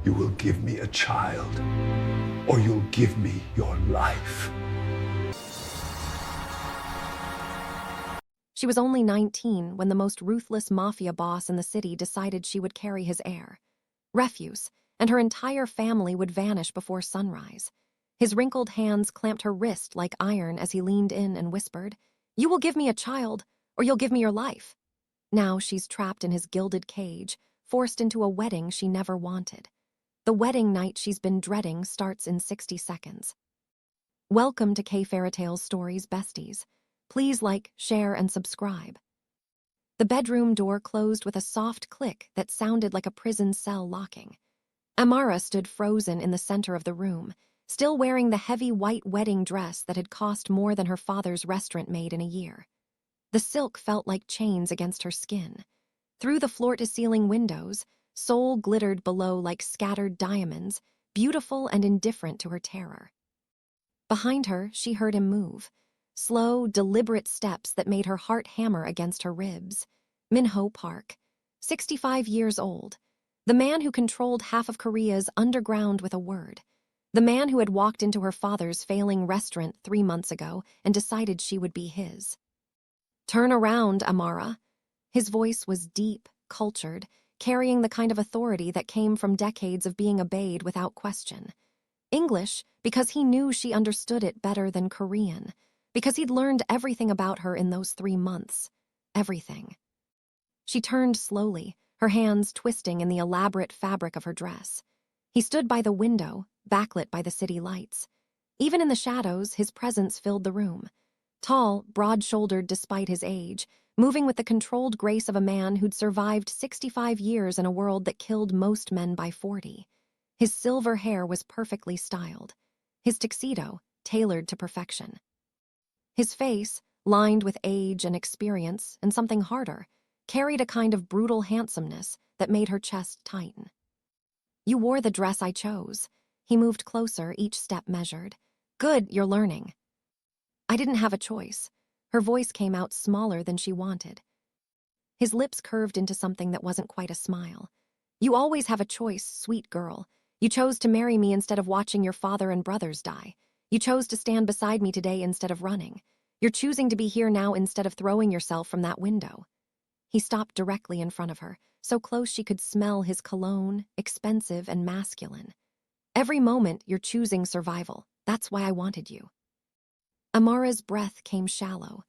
You will give me a child, or you'll give me your life. She was only 19 when the most ruthless mafia boss in the city decided she would carry his heir. Refuse, and her entire family would vanish before sunrise. His wrinkled hands clamped her wrist like iron as he leaned in and whispered, "You will give me a child, or you'll give me your life." Now she's trapped in his gilded cage, forced into a wedding she never wanted. The wedding night she's been dreading starts in 60 seconds. Welcome to K-fairytales Stories, besties. Please like, share, and subscribe. The bedroom door closed with a soft click that sounded like a prison cell locking. Amara stood frozen in the center of the room, still wearing the heavy white wedding dress that had cost more than her father's restaurant maid in a year. The silk felt like chains against her skin. Through the floor-to-ceiling windows, Seoul glittered below like scattered diamonds, beautiful and indifferent to her terror. Behind her, she heard him move. Slow, deliberate steps that made her heart hammer against her ribs. Minho Park, 65 years old. The man who controlled half of Korea's underground with a word. The man who had walked into her father's failing restaurant 3 months ago and decided she would be his. "Turn around, Amara." His voice was deep, cultured, carrying the kind of authority that came from decades of being obeyed without question. English, because he knew she understood it better than Korean, because he'd learned everything about her in those 3 months. Everything. She turned slowly, her hands twisting in the elaborate fabric of her dress. He stood by the window, backlit by the city lights. Even in the shadows, his presence filled the room. Tall, broad-shouldered despite his age, moving with the controlled grace of a man who'd survived 65 years in a world that killed most men by 40. His silver hair was perfectly styled. His tuxedo, tailored to perfection. His face, lined with age and experience and something harder, carried a kind of brutal handsomeness that made her chest tighten. "You wore the dress I chose." He moved closer, each step measured. "Good, you're learning." "I didn't have a choice." Her voice came out smaller than she wanted. His lips curved into something that wasn't quite a smile. "You always have a choice, sweet girl. You chose to marry me instead of watching your father and brothers die. You chose to stand beside me today instead of running. You're choosing to be here now instead of throwing yourself from that window." He stopped directly in front of her, so close she could smell his cologne, expensive and masculine. "Every moment you're choosing survival. That's why I wanted you." Amara's breath came shallow.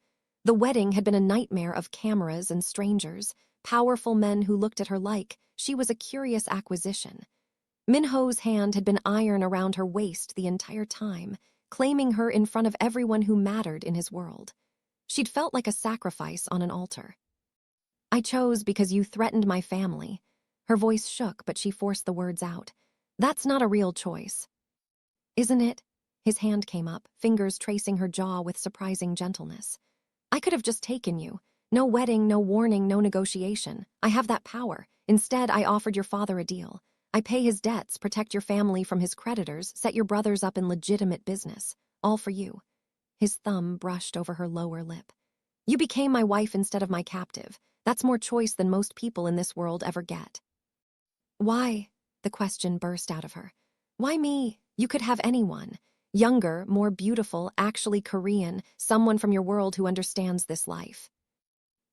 The wedding had been a nightmare of cameras and strangers, powerful men who looked at her like she was a curious acquisition. Minho's hand had been iron around her waist the entire time, claiming her in front of everyone who mattered in his world. She'd felt like a sacrifice on an altar. "I chose because you threatened my family." Her voice shook, but she forced the words out. "That's not a real choice." "Isn't it?" His hand came up, fingers tracing her jaw with surprising gentleness. "I could have just taken you. No wedding, no warning, no negotiation. I have that power. Instead, I offered your father a deal. I pay his debts, protect your family from his creditors, set your brothers up in legitimate business. All for you." His thumb brushed over her lower lip. "You became my wife instead of my captive. That's more choice than most people in this world ever get." "Why?" The question burst out of her. "Why me? You could have anyone. Younger, more beautiful, actually Korean, someone from your world who understands this life."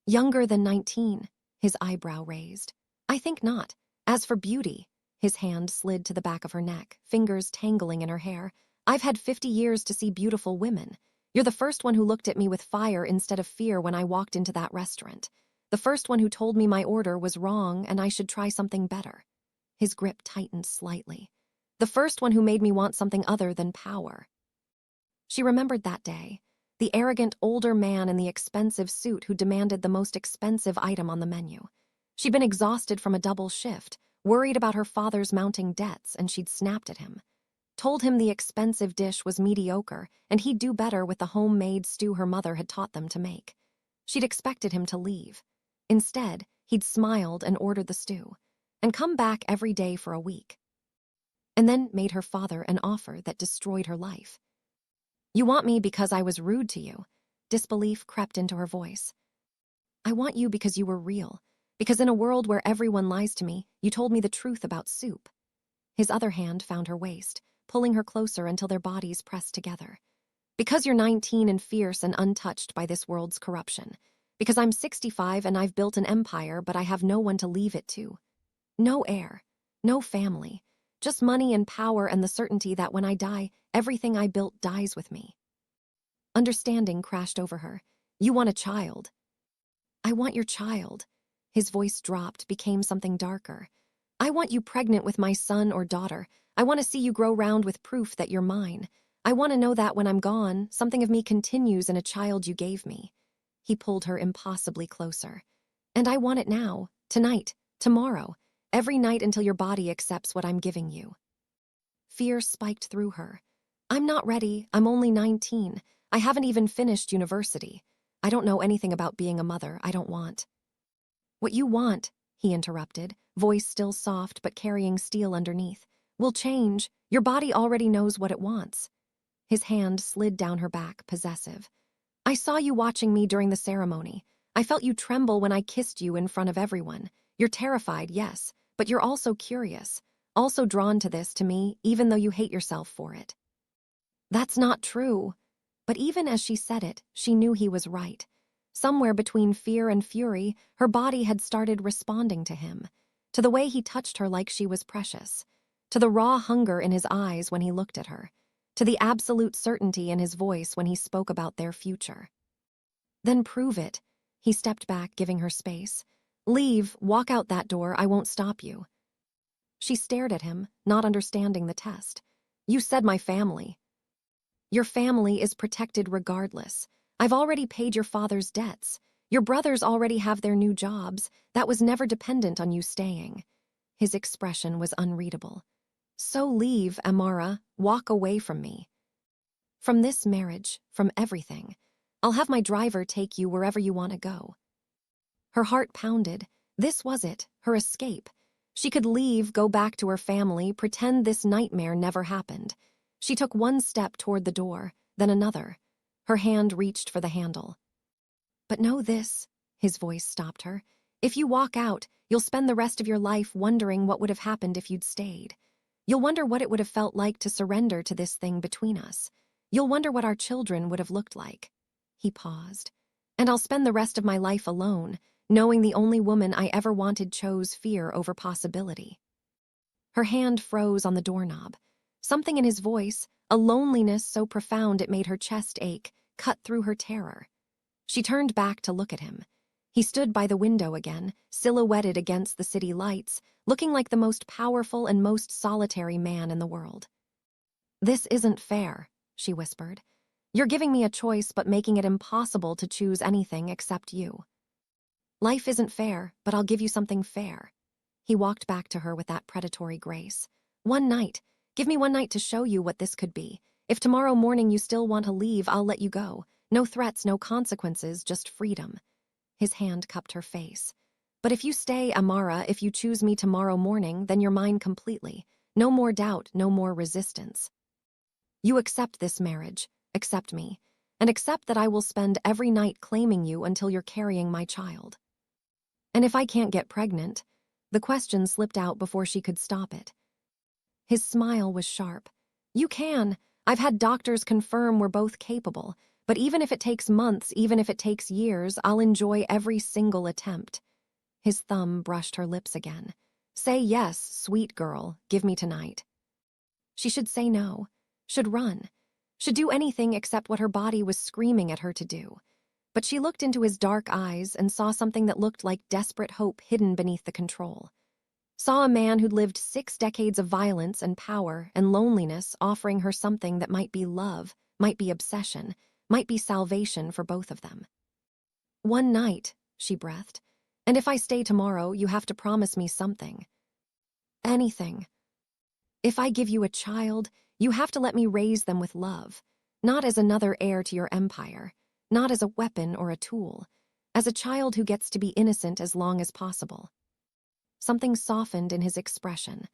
"Younger than 19, his eyebrow raised. "I think not. As for beauty," his hand slid to the back of her neck, fingers tangling in her hair, "I've had 50 years to see beautiful women. You're the first one who looked at me with fire instead of fear when I walked into that restaurant. The first one who told me my order was wrong and I should try something better." His grip tightened slightly. "The first one who made me want something other than power." She remembered that day, the arrogant older man in the expensive suit who demanded the most expensive item on the menu. She'd been exhausted from a double shift, worried about her father's mounting debts, and she'd snapped at him. Told him the expensive dish was mediocre and he'd do better with the homemade stew her mother had taught them to make. She'd expected him to leave. Instead, he'd smiled and ordered the stew, and come back every day for a week. And then made her father an offer that destroyed her life. "You want me because I was rude to you." Disbelief crept into her voice. "I want you because you were real. Because in a world where everyone lies to me, you told me the truth about soup." His other hand found her waist, pulling her closer until their bodies pressed together. Because you're 19 and fierce and untouched by this world's corruption. Because I'm 65 and I've built an empire, but I have no one to leave it to. No heir, no family, just money and power and the certainty that when I die, everything I built dies with me. Understanding crashed over her. You want a child. I want your child. His voice dropped, became something darker. I want you pregnant with my son or daughter. I want to see you grow round with proof that you're mine. I want to know that when I'm gone, something of me continues in a child you gave me. He pulled her impossibly closer. And I want it now, tonight, tomorrow, every night until your body accepts what I'm giving you. Fear spiked through her. I'm not ready. I'm only 19. I haven't even finished university. I don't know anything about being a mother. I don't want. What you want, he interrupted, voice still soft but carrying steel underneath, will change. Your body already knows what it wants. His hand slid down her back, possessive. I saw you watching me during the ceremony. I felt you tremble when I kissed you in front of everyone. You're terrified, yes, but you're also curious, also drawn to this, to me, even though you hate yourself for it. That's not true. But even as she said it, she knew he was right. Somewhere between fear and fury, her body had started responding to him, to the way he touched her like she was precious, to the raw hunger in his eyes when he looked at her, to the absolute certainty in his voice when he spoke about their future. Then prove it. He stepped back, giving her space. Leave, walk out that door, I won't stop you. She stared at him, not understanding the test. You said my family. Your family is protected regardless. I've already paid your father's debts. Your brothers already have their new jobs. That was never dependent on you staying. His expression was unreadable. So leave, Amara. Walk away from me. From this marriage, from everything. I'll have my driver take you wherever you want to go. Her heart pounded. This was it, her escape. She could leave, go back to her family, pretend this nightmare never happened. She took one step toward the door, then another. Her hand reached for the handle. But know this, his voice stopped her. If you walk out, you'll spend the rest of your life wondering what would have happened if you'd stayed. You'll wonder what it would have felt like to surrender to this thing between us. You'll wonder what our children would have looked like. He paused. And I'll spend the rest of my life alone, knowing the only woman I ever wanted chose fear over possibility. Her hand froze on the doorknob. Something in his voice, a loneliness so profound it made her chest ache, cut through her terror. She turned back to look at him. He stood by the window again, silhouetted against the city lights, looking like the most powerful and most solitary man in the world. This isn't fair, she whispered. You're giving me a choice but making it impossible to choose anything except you. Life isn't fair, but I'll give you something fair. He walked back to her with that predatory grace. One night. Give me one night to show you what this could be. If tomorrow morning you still want to leave, I'll let you go. No threats, no consequences, just freedom. His hand cupped her face. But if you stay, Amara, if you choose me tomorrow morning, then you're mine completely. No more doubt, no more resistance. You accept this marriage, accept me, and accept that I will spend every night claiming you until you're carrying my child. And if I can't get pregnant, the question slipped out before she could stop it. His smile was sharp. You can. I've had doctors confirm we're both capable, but even if it takes months, even if it takes years, I'll enjoy every single attempt. His thumb brushed her lips again. Say yes, sweet girl, give me tonight. She should say no, should run, should do anything except what her body was screaming at her to do. But she looked into his dark eyes and saw something that looked like desperate hope hidden beneath the control. Saw a man who'd lived 6 decades of violence and power and loneliness offering her something that might be love, might be obsession, might be salvation for both of them. One night, she breathed, and if I stay tomorrow, you have to promise me something. Anything. If I give you a child, you have to let me raise them with love, not as another heir to your empire, not as a weapon or a tool, as a child who gets to be innocent as long as possible. Something softened in his expression.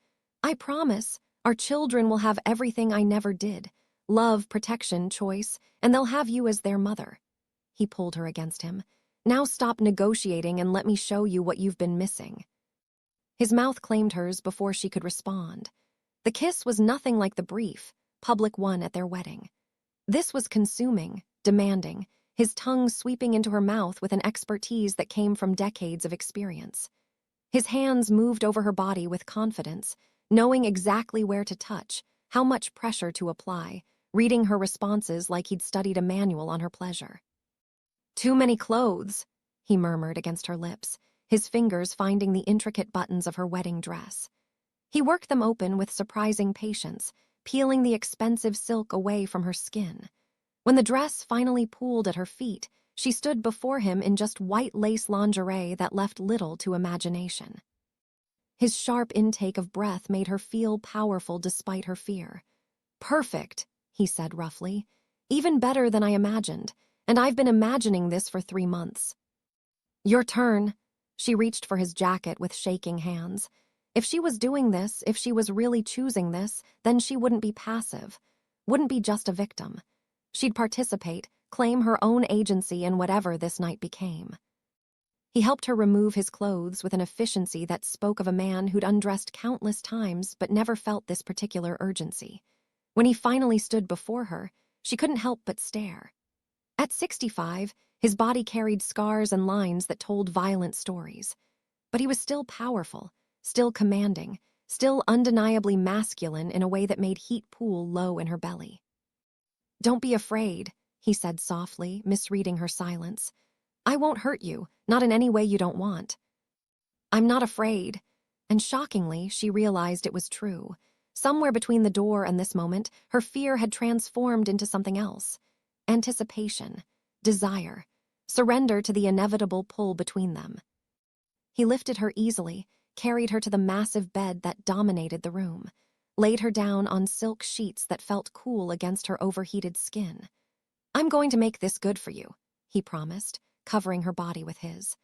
I promise, our children will have everything I never did. Love, protection, choice, and they'll have you as their mother. He pulled her against him. Now stop negotiating and let me show you what you've been missing. His mouth claimed hers before she could respond. The kiss was nothing like the brief, public one at their wedding. This was consuming, demanding, his tongue sweeping into her mouth with an expertise that came from decades of experience. His hands moved over her body with confidence, knowing exactly where to touch, how much pressure to apply, reading her responses like he'd studied a manual on her pleasure. "Too many clothes," he murmured against her lips, his fingers finding the intricate buttons of her wedding dress. He worked them open with surprising patience, peeling the expensive silk away from her skin. When the dress finally pooled at her feet, she stood before him in just white lace lingerie that left little to imagination. His sharp intake of breath made her feel powerful despite her fear. "Perfect," he said roughly. "Even better than I imagined, and I've been imagining this for 3 months." "Your turn." She reached for his jacket with shaking hands. If she was doing this, if she was really choosing this, then she wouldn't be passive, wouldn't be just a victim. She'd participate, claim her own agency in whatever this night became. He helped her remove his clothes with an efficiency that spoke of a man who'd undressed countless times but never felt this particular urgency. When he finally stood before her, she couldn't help but stare. At 65, his body carried scars and lines that told violent stories. But he was still powerful, still commanding, still undeniably masculine in a way that made heat pool low in her belly. "Don't be afraid," he said softly, misreading her silence. "I won't hurt you, not in any way you don't want." "I'm not afraid." And shockingly, she realized it was true. Somewhere between the door and this moment, her fear had transformed into something else. Anticipation, desire, surrender to the inevitable pull between them. He lifted her easily, carried her to the massive bed that dominated the room, laid her down on silk sheets that felt cool against her overheated skin. "I'm going to make this good for you," he promised, covering her body with his.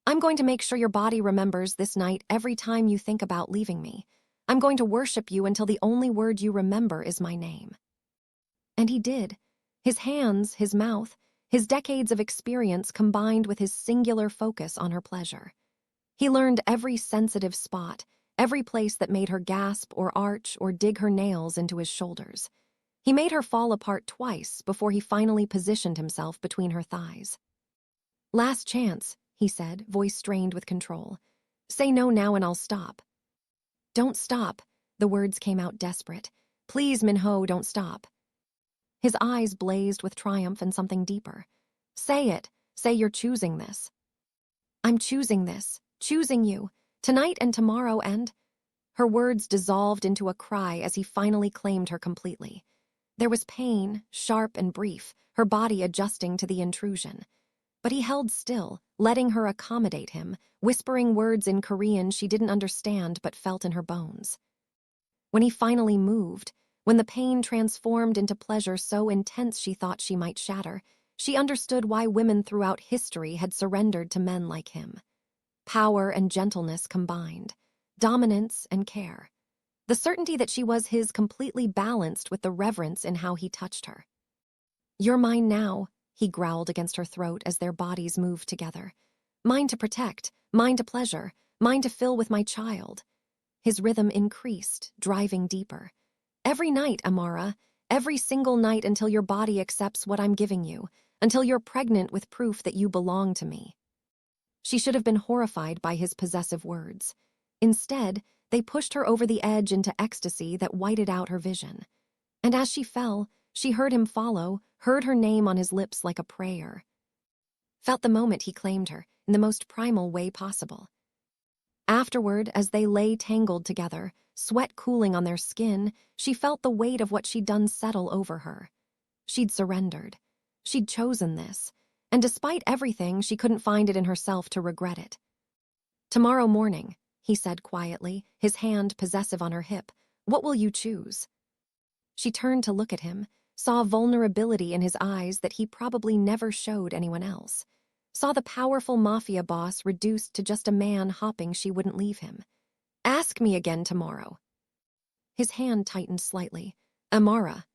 "I'm going to make sure your body remembers this night every time you think about leaving me. I'm going to worship you until the only word you remember is my name." And he did. His hands, his mouth, his decades of experience combined with his singular focus on her pleasure. He learned every sensitive spot, every place that made her gasp or arch or dig her nails into his shoulders. He made her fall apart twice before he finally positioned himself between her thighs. "Last chance," he said, voice strained with control. "Say no now and I'll stop." "Don't stop," the words came out desperate. "Please, Minho, don't stop." His eyes blazed with triumph and something deeper. "Say it. Say you're choosing this." "I'm choosing this. Choosing you. Tonight and tomorrow and—" Her words dissolved into a cry as he finally claimed her completely. There was pain, sharp and brief, her body adjusting to the intrusion. But he held still, letting her accommodate him, whispering words in Korean she didn't understand but felt in her bones. When he finally moved, when the pain transformed into pleasure so intense she thought she might shatter, she understood why women throughout history had surrendered to men like him. Power and gentleness combined, dominance and care. The certainty that she was his completely balanced with the reverence in how he touched her. "You're mine now," he growled against her throat as their bodies moved together. "Mine to protect, mine to pleasure, mine to fill with my child." His rhythm increased, driving deeper. "Every night, Amara, every single night until your body accepts what I'm giving you, until you're pregnant with proof that you belong to me." She should have been horrified by his possessive words. Instead, they pushed her over the edge into ecstasy that whited out her vision. And as she fell, she heard him follow, heard her name on his lips like a prayer. Felt the moment he claimed her, in the most primal way possible. Afterward, as they lay tangled together, sweat cooling on their skin, she felt the weight of what she'd done settle over her. She'd surrendered. She'd chosen this. And despite everything, she couldn't find it in herself to regret it. "Tomorrow morning," he said quietly, his hand possessive on her hip, "what will you choose?" She turned to look at him, saw vulnerability in his eyes that he probably never showed anyone else. Saw the powerful mafia boss reduced to just a man hoping she wouldn't leave him. "Ask me again tomorrow." His hand tightened slightly. "Amara."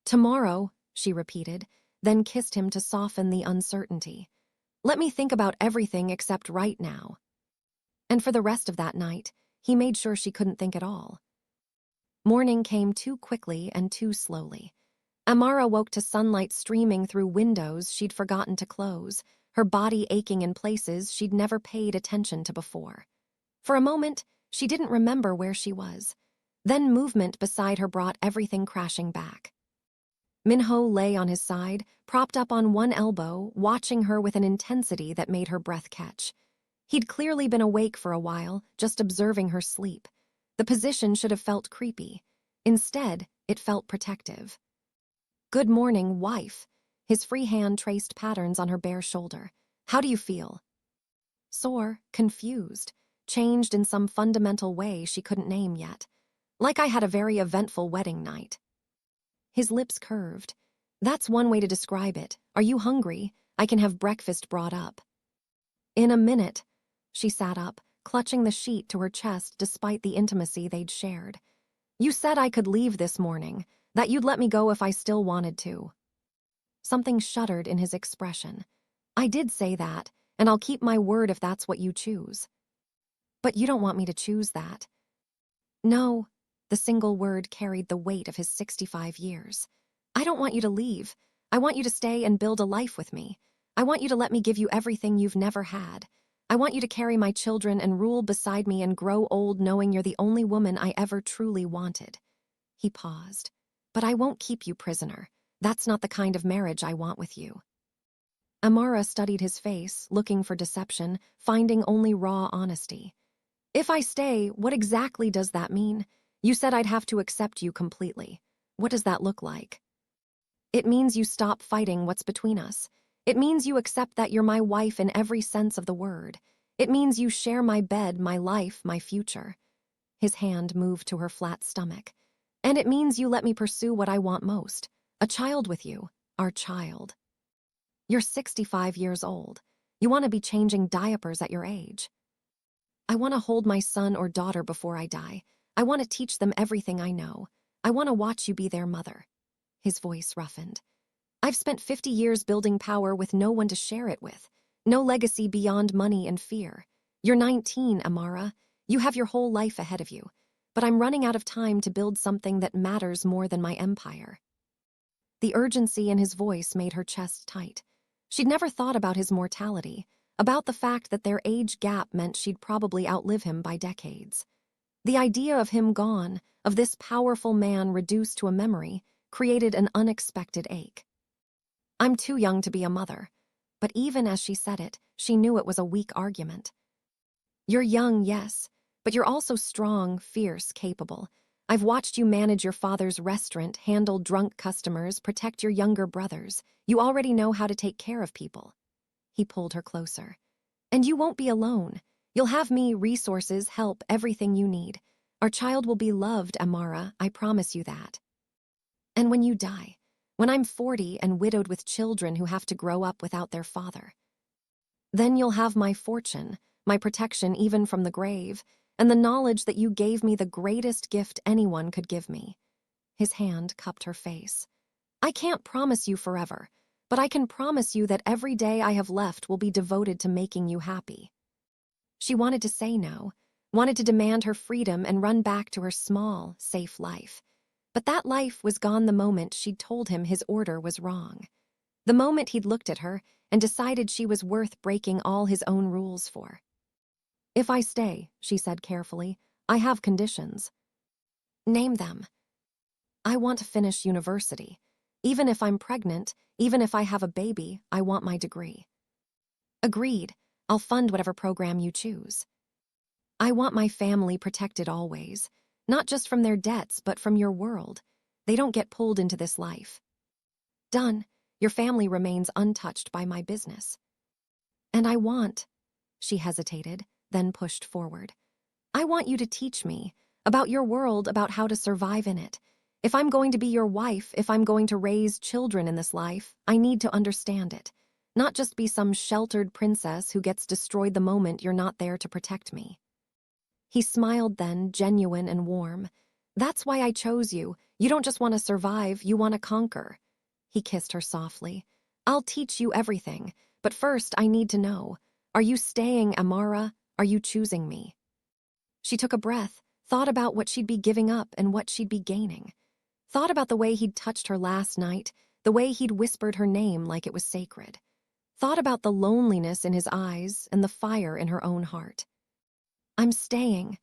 "Tomorrow," she repeated, then kissed him to soften the uncertainty. "Let me think about everything except right now." And for the rest of that night, he made sure she couldn't think at all. Morning came too quickly and too slowly. Amara woke to sunlight streaming through windows she'd forgotten to close, her body aching in places she'd never paid attention to before. For a moment, she didn't remember where she was. Then movement beside her brought everything crashing back. Minho lay on his side, propped up on one elbow, watching her with an intensity that made her breath catch. He'd clearly been awake for a while, just observing her sleep. The position should have felt creepy. Instead, it felt protective. "Good morning, wife." His free hand traced patterns on her bare shoulder. "How do you feel?" Sore, confused, changed in some fundamental way she couldn't name yet. Like I had a very eventful wedding night. His lips curved. "That's one way to describe it. Are you hungry? I can have breakfast brought up." "In a minute." She sat up, clutching the sheet to her chest despite the intimacy they'd shared. "You said I could leave this morning, that you'd let me go if I still wanted to." Something shuddered in his expression. "I did say that, and I'll keep my word if that's what you choose." "But you don't want me to choose that." "No." The single word carried the weight of his 65 years. "I don't want you to leave. I want you to stay and build a life with me. I want you to let me give you everything you've never had. I want you to carry my children and rule beside me and grow old knowing you're the only woman I ever truly wanted." He paused. "But I won't keep you prisoner. That's not the kind of marriage I want with you." Amara studied his face, looking for deception, finding only raw honesty. "If I stay, what exactly does that mean? You said I'd have to accept you completely. What does that look like?" "It means you stop fighting what's between us. It means you accept that you're my wife in every sense of the word. It means you share my bed, my life, my future." His hand moved to her flat stomach. "And it means you let me pursue what I want most. A child with you. Our child." "You're 65 years old. You want to be changing diapers at your age." "I want to hold my son or daughter before I die. I want to teach them everything I know. I want to watch you be their mother." His voice roughened. "I've spent 50 years building power with no one to share it with. No legacy beyond money and fear. You're 19, Amara. You have your whole life ahead of you. But I'm running out of time to build something that matters more than my empire." The urgency in his voice made her chest tight. She'd never thought about his mortality, about the fact that their age gap meant she'd probably outlive him by decades. The idea of him gone, of this powerful man reduced to a memory, created an unexpected ache. "I'm too young to be a mother." But even as she said it, she knew it was a weak argument. "You're young, yes, but you're also strong, fierce, capable. I've watched you manage your father's restaurant, handle drunk customers, protect your younger brothers. You already know how to take care of people." He pulled her closer. "And you won't be alone. You'll have me, resources, help, everything you need. Our child will be loved, Amara, I promise you that. And when you die, when I'm 40 and widowed with children who have to grow up without their father, then you'll have my fortune, my protection even from the grave, and the knowledge that you gave me the greatest gift anyone could give me." His hand cupped her face. "I can't promise you forever, but I can promise you that every day I have left will be devoted to making you happy." She wanted to say no, wanted to demand her freedom and run back to her small, safe life. But that life was gone the moment she'd told him his order was wrong. The moment he'd looked at her and decided she was worth breaking all his own rules for. "If I stay," she said carefully, "I have conditions." "Name them." "I want to finish university. Even if I'm pregnant, even if I have a baby, I want my degree." "Agreed. I'll fund whatever program you choose." "I want my family protected always, not just from their debts, but from your world. They don't get pulled into this life." "Done. Your family remains untouched by my business." "And I want," she hesitated, then pushed forward, "I want you to teach me about your world, about how to survive in it. If I'm going to be your wife, if I'm going to raise children in this life, I need to understand it, not just be some sheltered princess who gets destroyed the moment you're not there to protect me." He smiled then, genuine and warm. "That's why I chose you. You don't just want to survive, you want to conquer." He kissed her softly. "I'll teach you everything, but first I need to know. Are you staying, Amara? Are you choosing me?" She took a breath, thought about what she'd be giving up and what she'd be gaining. Thought about the way he'd touched her last night, the way he'd whispered her name like it was sacred. Thought about the loneliness in his eyes and the fire in her own heart. "I'm staying."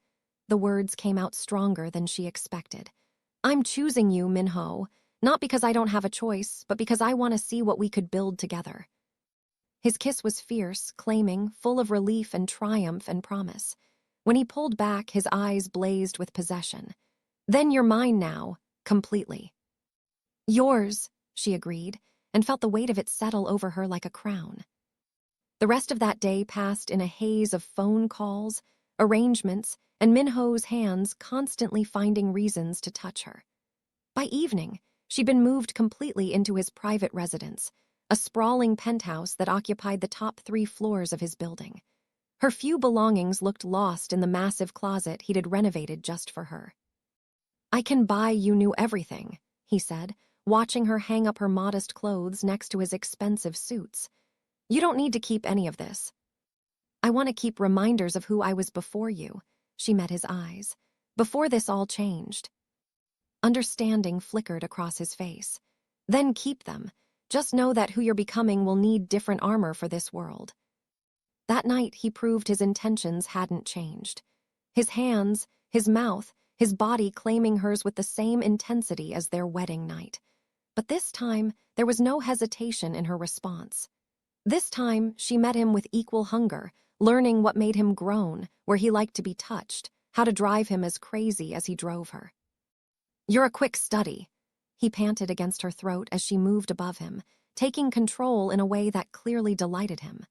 The words came out stronger than she expected. "I'm choosing you, Minho, not because I don't have a choice, but because I want to see what we could build together." His kiss was fierce, claiming, full of relief and triumph and promise. When he pulled back, his eyes blazed with possession. "Then you're mine now, completely." "Yours," she agreed, and felt the weight of it settle over her like a crown. The rest of that day passed in a haze of phone calls, arrangements, and Minho's hands constantly finding reasons to touch her. By evening, she'd been moved completely into his private residence, a sprawling penthouse that occupied the top 3 floors of his building. Her few belongings looked lost in the massive closet he'd had renovated just for her. "I can buy you new everything," he said, watching her hang up her modest clothes next to his expensive suits. "You don't need to keep any of this." "I want to keep reminders of who I was before you." She met his eyes. "Before this all changed." Understanding flickered across his face. "Then keep them. Just know that who you're becoming will need different armor for this world." That night, he proved his intentions hadn't changed. His hands, his mouth, his body claiming hers with the same intensity as their wedding night. But this time, there was no hesitation in her response. This time, she met him with equal hunger, learning what made him groan, where he liked to be touched, how to drive him as crazy as he drove her. "You're a quick study," he panted against her throat as she moved above him, taking control in a way that clearly delighted him.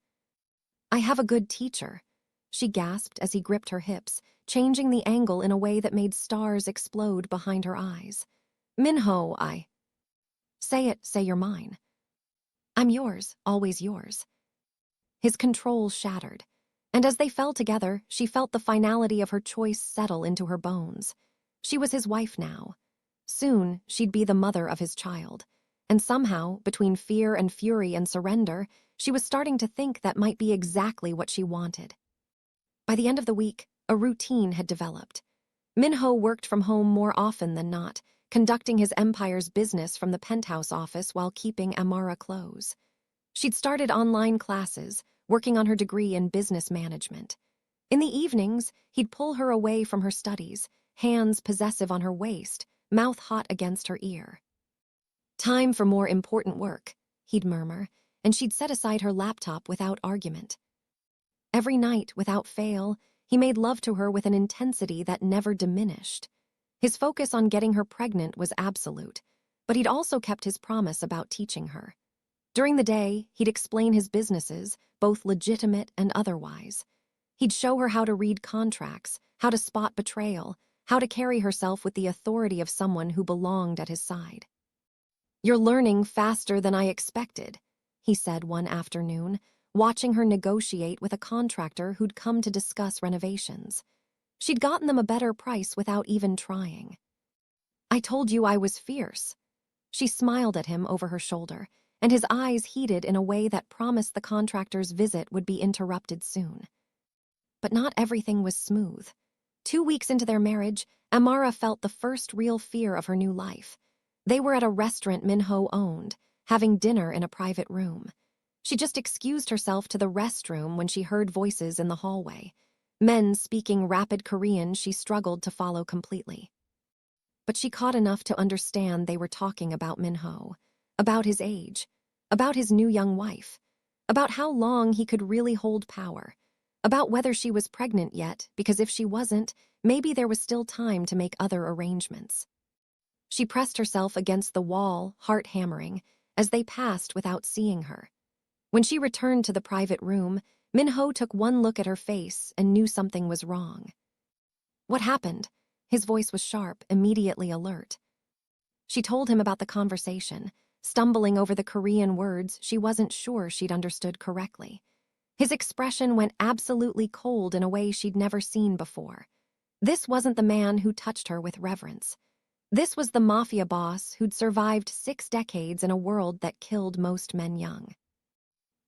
"I have a good teacher," she gasped as he gripped her hips, changing the angle in a way that made stars explode behind her eyes. "Minho, I—" "Say it, say you're mine." "I'm yours, always yours." His control shattered, and as they fell together, she felt the finality of her choice settle into her bones. She was his wife now. Soon, she'd be the mother of his child. And somehow, between fear and fury and surrender, she was starting to think that might be exactly what she wanted. By the end of the week, a routine had developed. Minho worked from home more often than not, conducting his empire's business from the penthouse office while keeping Amara close. She'd started online classes, working on her degree in business management. In the evenings, he'd pull her away from her studies, hands possessive on her waist, mouth hot against her ear. "Time for more important work," he'd murmur, and she'd set aside her laptop without argument. Every night, without fail, he made love to her with an intensity that never diminished. His focus on getting her pregnant was absolute, but he'd also kept his promise about teaching her. During the day, he'd explain his businesses, both legitimate and otherwise. He'd show her how to read contracts, how to spot betrayal, how to carry herself with the authority of someone who belonged at his side. "You're learning faster than I expected," he said one afternoon, watching her negotiate with a contractor who'd come to discuss renovations. She'd gotten them a better price without even trying. "I told you I was fierce." She smiled at him over her shoulder, and his eyes heated in a way that promised the contractor's visit would be interrupted soon. But not everything was smooth. 2 weeks into their marriage, Amara felt the first real fear of her new life. They were at a restaurant Minho owned, having dinner in a private room. She just excused herself to the restroom when she heard voices in the hallway. Men speaking rapid Korean she struggled to follow completely. But she caught enough to understand they were talking about Minho, about his age, about his new young wife, about how long he could really hold power, about whether she was pregnant yet, because if she wasn't, maybe there was still time to make other arrangements. She pressed herself against the wall, heart hammering, as they passed without seeing her. When she returned to the private room, Minho took one look at her face and knew something was wrong. "What happened?" His voice was sharp, immediately alert. She told him about the conversation, stumbling over the Korean words she wasn't sure she'd understood correctly. His expression went absolutely cold in a way she'd never seen before. This wasn't the man who touched her with reverence. This was the Mafia boss who'd survived 6 decades in a world that killed most men young.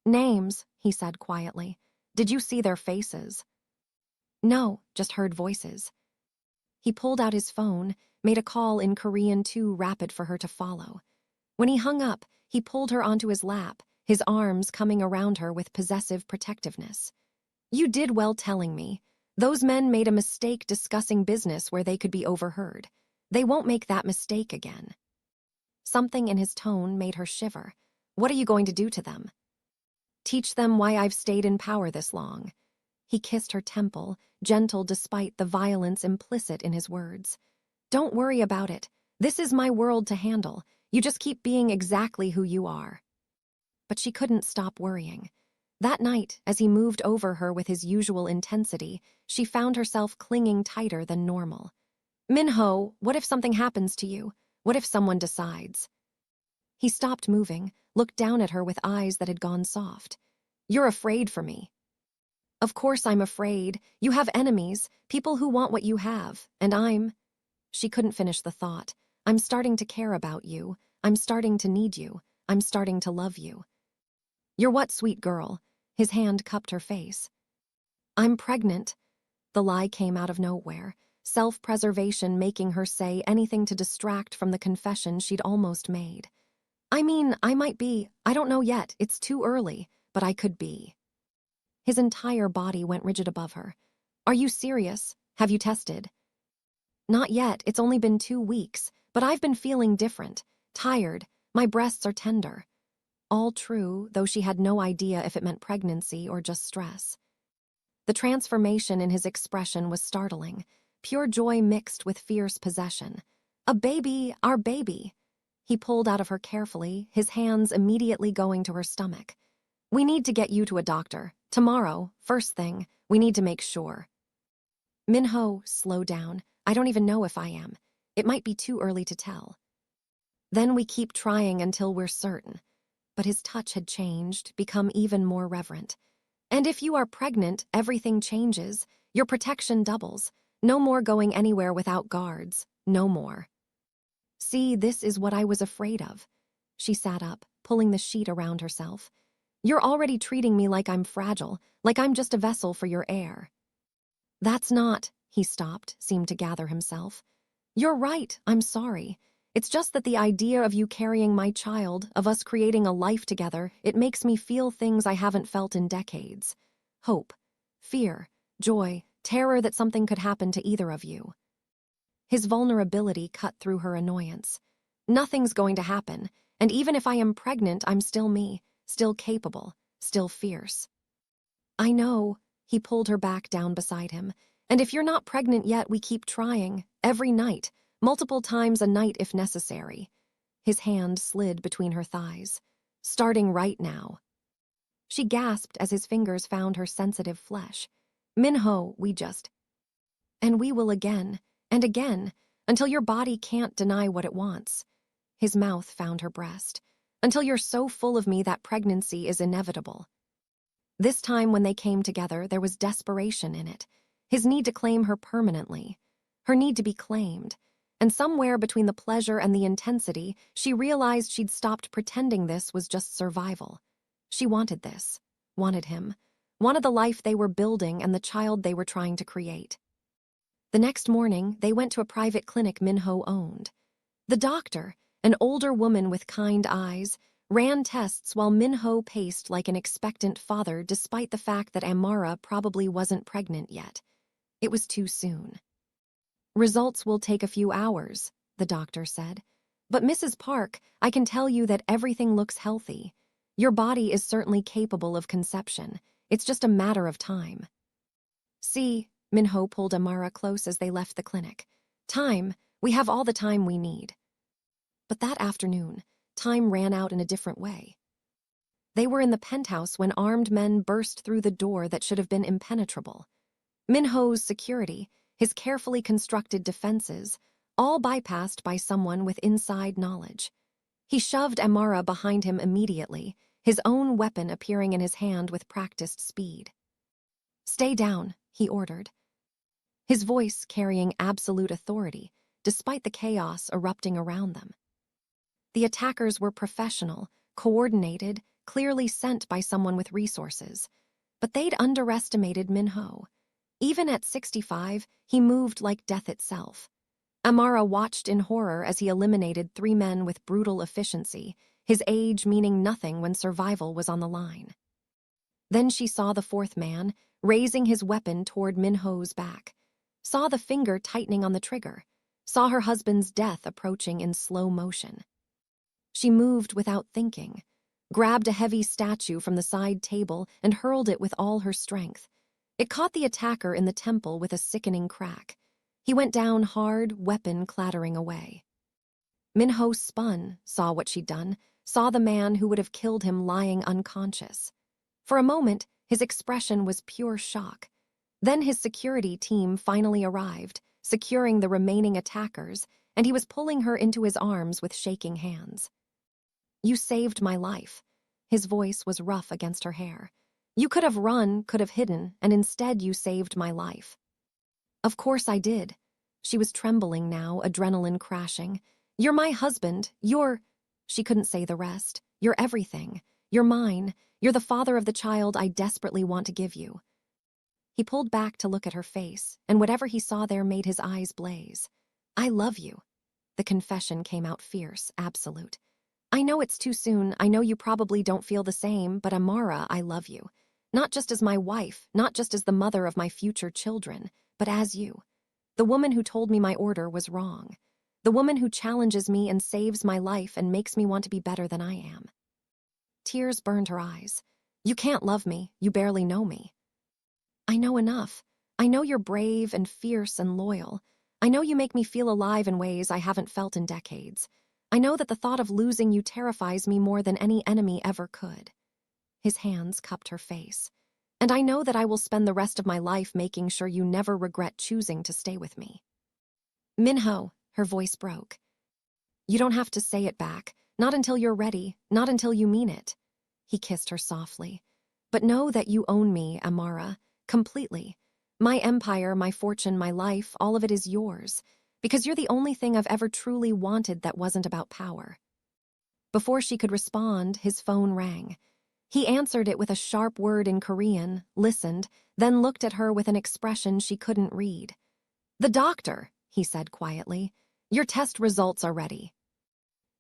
"Names," he said quietly. "Did you see their faces?" "No, just heard voices." He pulled out his phone, made a call in Korean too rapid for her to follow. When he hung up, he pulled her onto his lap, his arms coming around her with possessive protectiveness. You did well telling me. Those men made a mistake discussing business where they could be overheard. They won't make that mistake again. Something in his tone made her shiver. What are you going to do to them? Teach them why I've stayed in power this long. He kissed her temple, gentle despite the violence implicit in his words. Don't worry about it. This is my world to handle. You just keep being exactly who you are. But she couldn't stop worrying. That night, as he moved over her with his usual intensity, she found herself clinging tighter than normal. Minho, what if something happens to you? What if someone decides? He stopped moving, looked down at her with eyes that had gone soft. You're afraid for me. Of course I'm afraid. You have enemies, people who want what you have, and I'm... She couldn't finish the thought. I'm starting to care about you. I'm starting to need you. I'm starting to love you. You're what, sweet girl? His hand cupped her face. I'm pregnant. The lie came out of nowhere, self-preservation making her say anything to distract from the confession she'd almost made. I mean, I might be. I don't know yet. It's too early, but I could be. His entire body went rigid above her. Are you serious? Have you tested? Not yet. It's only been 2 weeks, but I've been feeling different, tired. My breasts are tender. All true, though she had no idea if it meant pregnancy or just stress. The transformation in his expression was startling, pure joy mixed with fierce possession. A baby, our baby. He pulled out of her carefully, his hands immediately going to her stomach. We need to get you to a doctor. Tomorrow, first thing, we need to make sure. Minho, slow down. I don't even know if I am. It might be too early to tell. Then we keep trying until we're certain. But his touch had changed, become even more reverent. And if you are pregnant, everything changes. Your protection doubles. No more going anywhere without guards. No more. See, this is what I was afraid of. She sat up, pulling the sheet around herself. You're already treating me like I'm fragile, like I'm just a vessel for your heir. That's not... He stopped, seemed to gather himself. You're right, I'm sorry. It's just that the idea of you carrying my child, of us creating a life together, it makes me feel things I haven't felt in decades. Hope, fear, joy, terror that something could happen to either of you. His vulnerability cut through her annoyance. Nothing's going to happen, and even if I am pregnant, I'm still me, still capable, still fierce. I know, he pulled her back down beside him, and if you're not pregnant yet, we keep trying, every night, multiple times a night if necessary. His hand slid between her thighs. Starting right now. She gasped as his fingers found her sensitive flesh. Minho, we just... And we will again, and again, until your body can't deny what it wants. His mouth found her breast. Until you're so full of me that pregnancy is inevitable. This time when they came together, there was desperation in it. His need to claim her permanently. Her need to be claimed. And somewhere between the pleasure and the intensity, she realized she'd stopped pretending this was just survival. She wanted this. Wanted him. Wanted the life they were building and the child they were trying to create. The next morning, they went to a private clinic Minho owned. The doctor, an older woman with kind eyes, ran tests while Minho paced like an expectant father despite the fact that Amara probably wasn't pregnant yet. It was too soon. Results will take a few hours, the doctor said. But Mrs. Park, I can tell you that everything looks healthy. Your body is certainly capable of conception. It's just a matter of time. See, Minho pulled Amara close as they left the clinic. Time, we have all the time we need. But that afternoon, time ran out in a different way. They were in the penthouse when armed men burst through the door that should have been impenetrable. Minho's security, his carefully constructed defenses, all bypassed by someone with inside knowledge. He shoved Amara behind him immediately, his own weapon appearing in his hand with practiced speed. Stay down, he ordered. His voice carrying absolute authority, despite the chaos erupting around them. The attackers were professional, coordinated, clearly sent by someone with resources, but they'd underestimated Minho. Even at 65, he moved like death itself. Amara watched in horror as he eliminated 3 men with brutal efficiency, his age meaning nothing when survival was on the line. Then she saw the 4th man, raising his weapon toward Minho's back, saw the finger tightening on the trigger, saw her husband's death approaching in slow motion. She moved without thinking, grabbed a heavy statue from the side table and hurled it with all her strength. It caught the attacker in the temple with a sickening crack. He went down hard, weapon clattering away. Minho spun, saw what she'd done, saw the man who would have killed him lying unconscious. For a moment, his expression was pure shock. Then his security team finally arrived, securing the remaining attackers, and he was pulling her into his arms with shaking hands. "You saved my life." His voice was rough against her hair. "You could have run, could have hidden, and instead you saved my life." "Of course I did." She was trembling now, adrenaline crashing. "You're my husband. You're—" She couldn't say the rest. "You're everything. You're mine. You're the father of the child I desperately want to give you." He pulled back to look at her face, and whatever he saw there made his eyes blaze. "I love you." The confession came out fierce, absolute. "I know it's too soon, I know you probably don't feel the same, but Amara, I love you. Not just as my wife, not just as the mother of my future children, but as you. The woman who told me my order was wrong. The woman who challenges me and saves my life and makes me want to be better than I am." Tears burned her eyes. "You can't love me, you barely know me." "I know enough. I know you're brave and fierce and loyal. I know you make me feel alive in ways I haven't felt in decades. I know that the thought of losing you terrifies me more than any enemy ever could." His hands cupped her face. "And I know that I will spend the rest of my life making sure you never regret choosing to stay with me." "Minho," her voice broke. "You don't have to say it back. Not until you're ready, not until you mean it." He kissed her softly. "But know that you own me, Amara, completely. My empire, my fortune, my life, all of it is yours, because you're the only thing I've ever truly wanted that wasn't about power." Before she could respond, his phone rang. He answered it with a sharp word in Korean, listened, then looked at her with an expression she couldn't read. "The doctor," he said quietly. "Your test results are ready."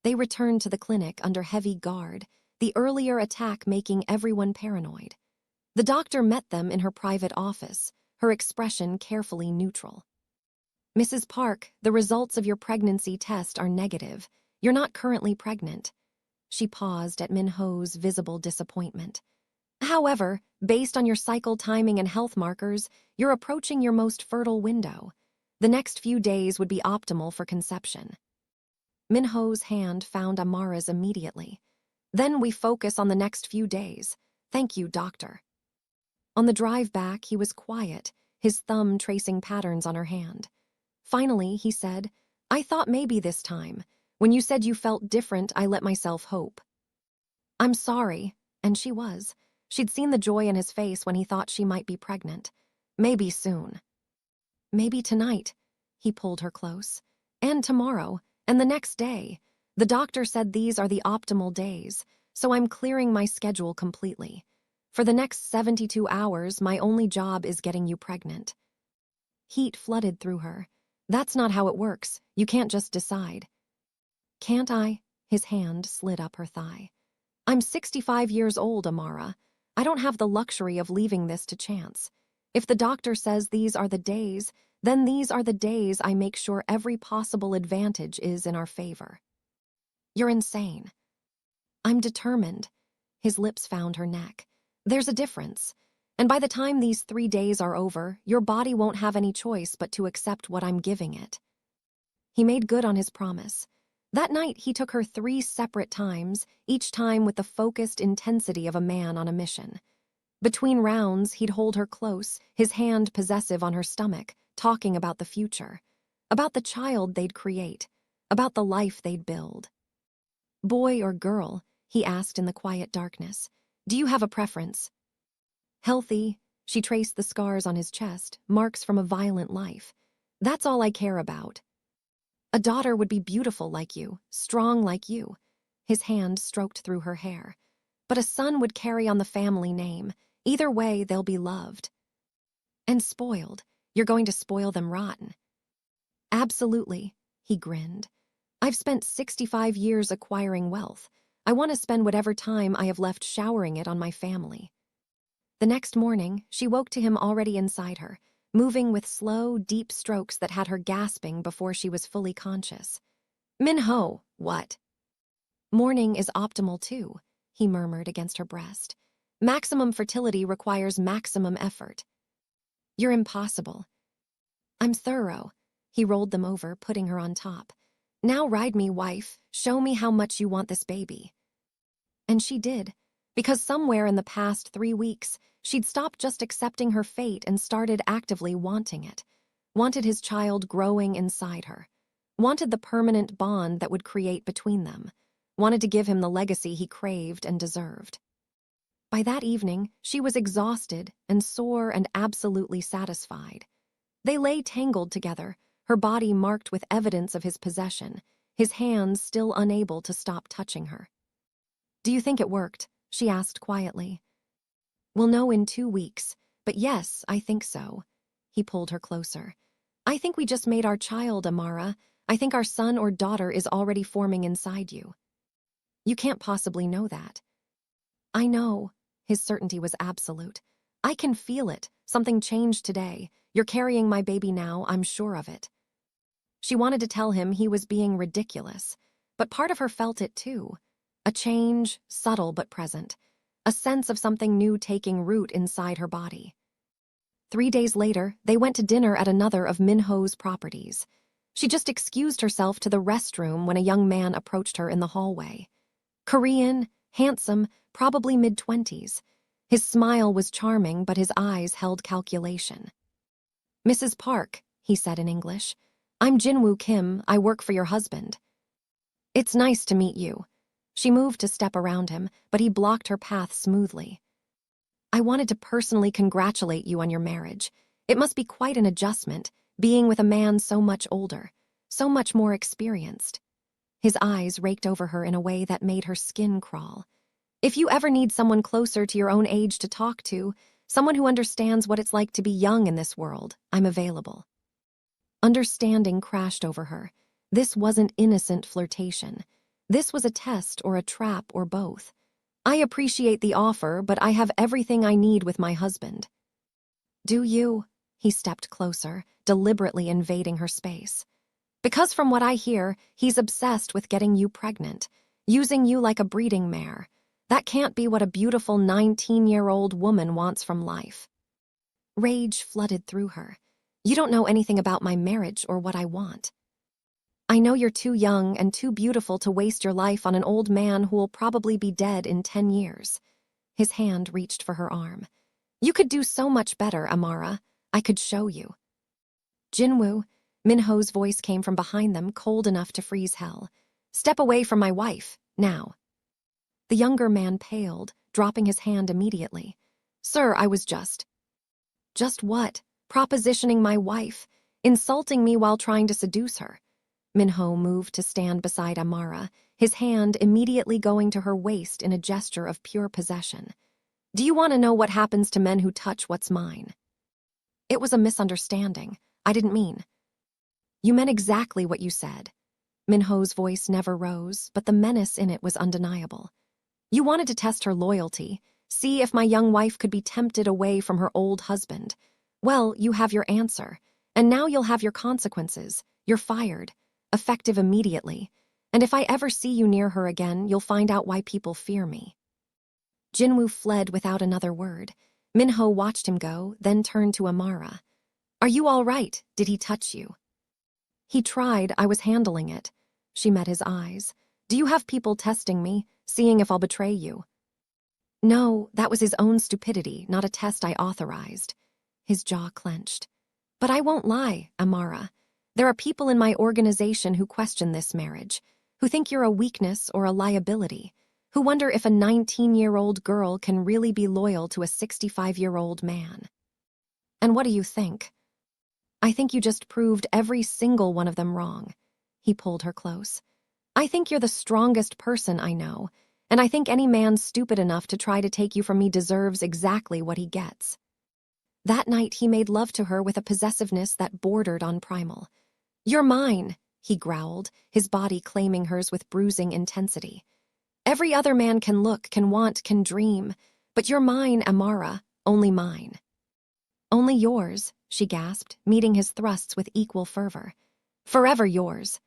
They returned to the clinic under heavy guard, the earlier attack making everyone paranoid. The doctor met them in her private office, her expression carefully neutral. "Mrs. Park, the results of your pregnancy test are negative. You're not currently pregnant." She paused at Minho's visible disappointment. "However, based on your cycle timing and health markers, you're approaching your most fertile window. The next few days would be optimal for conception." Minho's hand found Amara's immediately. "Then we focus on the next few days. Thank you, doctor." On the drive back, he was quiet, his thumb tracing patterns on her hand. Finally, he said, "I thought maybe this time. When you said you felt different, I let myself hope." "I'm sorry," and she was. She'd seen the joy in his face when he thought she might be pregnant. "Maybe soon." "Maybe tonight." He pulled her close. "And tomorrow, and the next day. The doctor said these are the optimal days, so I'm clearing my schedule completely. For the next 72 hours, my only job is getting you pregnant." Heat flooded through her. "That's not how it works. You can't just decide." "Can't I?" His hand slid up her thigh. "I'm 65 years old, Amara. I don't have the luxury of leaving this to chance. If the doctor says these are the days, then these are the days I make sure every possible advantage is in our favor." "You're insane." "I'm determined." His lips found her neck. "There's a difference. And by the time these 3 days are over, your body won't have any choice but to accept what I'm giving it." He made good on his promise. That night, he took her 3 separate times, each time with the focused intensity of a man on a mission. Between rounds, he'd hold her close, his hand possessive on her stomach, talking about the future, about the child they'd create, about the life they'd build. "Boy or girl?" he asked in the quiet darkness. "Do you have a preference?" "Healthy." She traced the scars on his chest, marks from a violent life. "That's all I care about." "A daughter would be beautiful like you, strong like you." His hand stroked through her hair. "But a son would carry on the family name. Either way, they'll be loved." And spoiled. You're going to spoil them rotten. Absolutely, he grinned. I've spent 65 years acquiring wealth. I want to spend whatever time I have left showering it on my family. The next morning, she woke to him already inside her, moving with slow, deep strokes that had her gasping before she was fully conscious. Min-ho, what? Morning is optimal too, he murmured against her breast. Maximum fertility requires maximum effort. You're impossible. I'm thorough. He rolled them over, putting her on top. Now ride me, wife. Show me how much you want this baby. And she did, because somewhere in the past 3 weeks, she'd stopped just accepting her fate and started actively wanting it. Wanted his child growing inside her. Wanted the permanent bond that would create between them. Wanted to give him the legacy he craved and deserved. By that evening, she was exhausted and sore and absolutely satisfied. They lay tangled together, her body marked with evidence of his possession, his hands still unable to stop touching her. Do you think it worked? She asked quietly. We'll know in 2 weeks, but yes, I think so. He pulled her closer. I think we just made our child, Amara. I think our son or daughter is already forming inside you. You can't possibly know that. I know. His certainty was absolute. I can feel it. Something changed today. You're carrying my baby now, I'm sure of it. She wanted to tell him he was being ridiculous, but part of her felt it too. A change, subtle but present. A sense of something new taking root inside her body. 3 days later, they went to dinner at another of Min-ho's properties. She just excused herself to the restroom when a young man approached her in the hallway. Korean, handsome, probably mid-20s. His smile was charming, but his eyes held calculation. Mrs. Park, he said in English. I'm Jinwoo Kim. I work for your husband. It's nice to meet you. She moved to step around him, but he blocked her path smoothly. I wanted to personally congratulate you on your marriage. It must be quite an adjustment, being with a man so much older, so much more experienced. His eyes raked over her in a way that made her skin crawl. If you ever need someone closer to your own age to talk to, someone who understands what it's like to be young in this world, I'm available. Understanding crashed over her. This wasn't innocent flirtation. This was a test or a trap or both. I appreciate the offer, but I have everything I need with my husband. Do you? He stepped closer, deliberately invading her space. Because from what I hear, he's obsessed with getting you pregnant, using you like a breeding mare. That can't be what a beautiful 19-year-old woman wants from life. Rage flooded through her. You don't know anything about my marriage or what I want. I know you're too young and too beautiful to waste your life on an old man who will probably be dead in 10 years. His hand reached for her arm. You could do so much better, Amara. I could show you. Jinwoo, Min-ho's voice came from behind them, cold enough to freeze hell. Step away from my wife, now. The younger man paled, dropping his hand immediately. Sir, I was just... Just what? Propositioning my wife, insulting me while trying to seduce her. Min-ho moved to stand beside Amara, his hand immediately going to her waist in a gesture of pure possession. Do you want to know what happens to men who touch what's mine? It was a misunderstanding. I didn't mean... You meant exactly what you said. Min-ho's voice never rose, but the menace in it was undeniable. You wanted to test her loyalty, see if my young wife could be tempted away from her old husband. Well, you have your answer, and now you'll have your consequences. You're fired, effective immediately, and if I ever see you near her again, you'll find out why people fear me. Jinwoo fled without another word. Min-ho watched him go, then turned to Amara. Are you all right? Did he touch you? He tried. I was handling it. She met his eyes. Do you have people testing me, seeing if I'll betray you? No, that was his own stupidity, not a test I authorized. His jaw clenched. But I won't lie, Amara. There are people in my organization who question this marriage, who think you're a weakness or a liability, who wonder if a 19-year-old girl can really be loyal to a 65-year-old man. And what do you think? I think you just proved every single one of them wrong. He pulled her close. I think you're the strongest person I know, and I think any man stupid enough to try to take you from me deserves exactly what he gets. That night he made love to her with a possessiveness that bordered on primal. "You're mine," he growled, his body claiming hers with bruising intensity. "Every other man can look, can want, can dream. But you're mine, Amara, only mine." "Only yours," she gasped, meeting his thrusts with equal fervor. "Forever yours.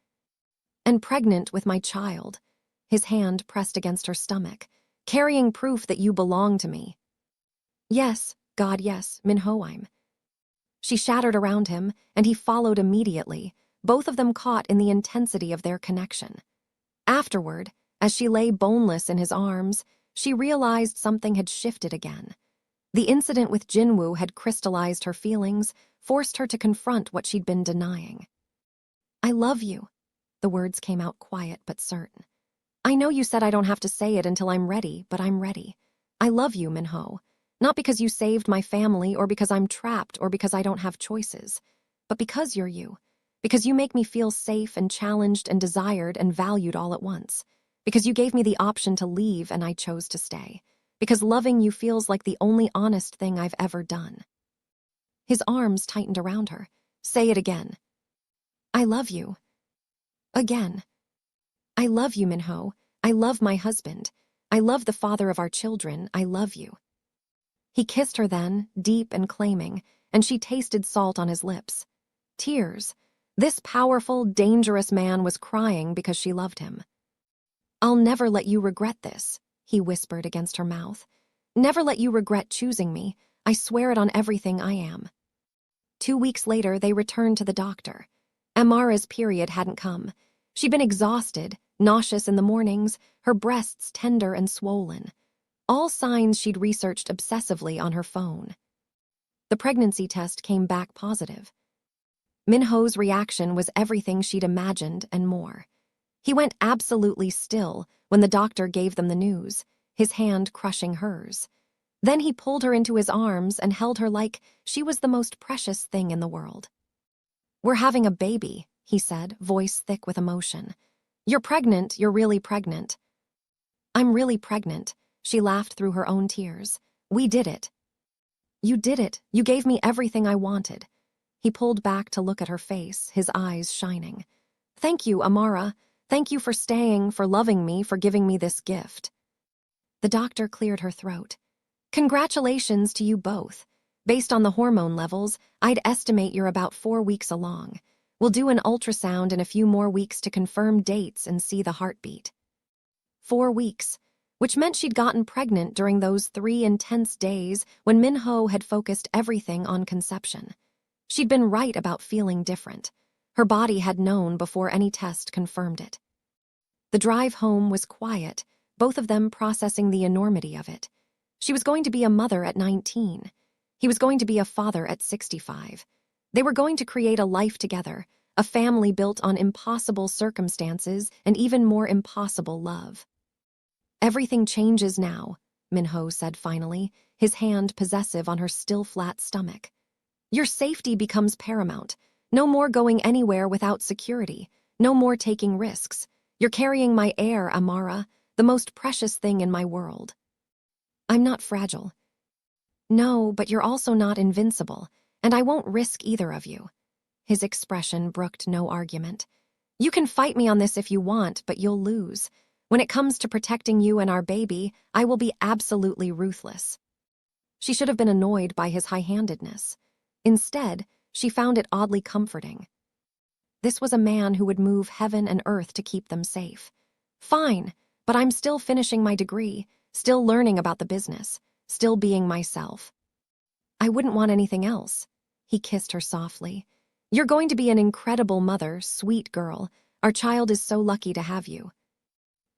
And pregnant with my child." His hand pressed against her stomach, "carrying proof that you belong to me." "Yes, God, yes, Minho. She shattered around him, and he followed immediately, both of them caught in the intensity of their connection. Afterward, as she lay boneless in his arms, she realized something had shifted again. The incident with Jinwoo had crystallized her feelings, forced her to confront what she'd been denying. "I love you." The words came out quiet but certain. "I know you said I don't have to say it until I'm ready, but I'm ready. I love you, Minho. Not because you saved my family or because I'm trapped or because I don't have choices, but because you're you. Because you make me feel safe and challenged and desired and valued all at once. Because you gave me the option to leave and I chose to stay. Because loving you feels like the only honest thing I've ever done." His arms tightened around her. "Say it again." "I love you." "Again." "I love you, Minho. I love my husband. I love the father of our children. I love you." He kissed her then, deep and claiming, and she tasted salt on his lips. Tears. This powerful, dangerous man was crying because she loved him. "I'll never let you regret this," he whispered against her mouth. "Never let you regret choosing me. I swear it on everything I am." 2 weeks later, they returned to the doctor. Amara's period hadn't come. She'd been exhausted, nauseous in the mornings, her breasts tender and swollen. All signs she'd researched obsessively on her phone. The pregnancy test came back positive. Minho's reaction was everything she'd imagined and more. He went absolutely still when the doctor gave them the news, his hand crushing hers. Then he pulled her into his arms and held her like she was the most precious thing in the world. "We're having a baby," he said, voice thick with emotion. "You're pregnant, you're really pregnant." "I'm really pregnant," she laughed through her own tears. "We did it." "You did it. You gave me everything I wanted." He pulled back to look at her face, his eyes shining. "Thank you, Amara. Thank you for staying, for loving me, for giving me this gift." The doctor cleared her throat. "Congratulations to you both. Based on the hormone levels, I'd estimate you're about 4 weeks along. We'll do an ultrasound in a few more weeks to confirm dates and see the heartbeat." 4 weeks, which meant she'd gotten pregnant during those 3 intense days when Minho had focused everything on conception. She'd been right about feeling different. Her body had known before any test confirmed it. The drive home was quiet, both of them processing the enormity of it. She was going to be a mother at 19. He was going to be a father at 65. They were going to create a life together, a family built on impossible circumstances and even more impossible love. "Everything changes now," Minho said finally, his hand possessive on her still flat stomach. "Your safety becomes paramount. No more going anywhere without security. No more taking risks. You're carrying my heir, Amara, the most precious thing in my world." "I'm not fragile." "No, but you're also not invincible, and I won't risk either of you." His expression brooked no argument. "You can fight me on this if you want, but you'll lose. When it comes to protecting you and our baby, I will be absolutely ruthless." She should have been annoyed by his high-handedness. Instead, she found it oddly comforting. This was a man who would move heaven and earth to keep them safe. "Fine, but I'm still finishing my degree, still learning about the business, still being myself." "I wouldn't want anything else." He kissed her softly. "You're going to be an incredible mother, sweet girl. Our child is so lucky to have you."